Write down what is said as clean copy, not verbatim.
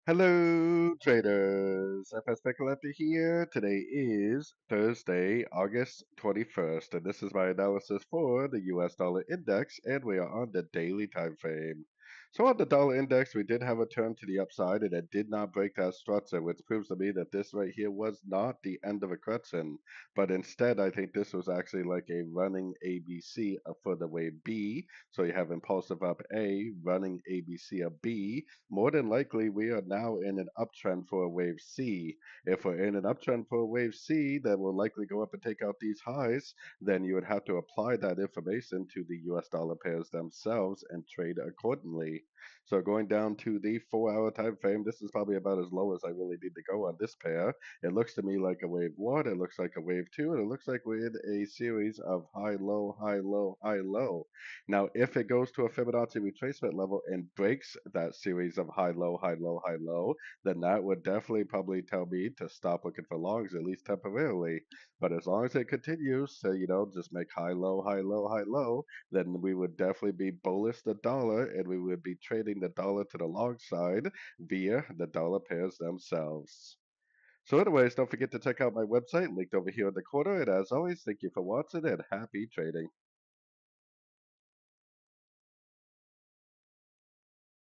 Hello, traders. FX Pip Collector here. Today is Thursday, August 21st, and this is my analysis for the US dollar index, and we are on the daily time frame. So on the dollar index, we did have a turn to the upside, and it did not break that structure, which proves to me that this right here was not the end of a correction, but instead, I think this was actually like a running ABC for the wave B. So you have impulsive up A, running ABC up B. More than likely, we are now in an uptrend for a wave C. If we're in an uptrend for a wave C that will likely go up and take out these highs, then you would have to apply that information to the US dollar pairs themselves and trade accordingly. So going down to the 4 hour time frame, this is probably about as low as I really need to go on this pair. It looks to me like a wave one, it looks like a wave two, and it looks like we're in a series of high, low, high, low, high, low. Now, if it goes to a Fibonacci retracement level and breaks that series of high, low, high, low, high, low, then that would definitely probably tell me to stop looking for longs, at least temporarily. But as long as it continues to, just make high, low, high, low, high, low, then we would definitely be bullish the dollar and we would be trading the dollar to the long side via the dollar pairs themselves. So anyways, don't forget to check out my website linked over here in the corner. And as always, thank you for watching and happy trading.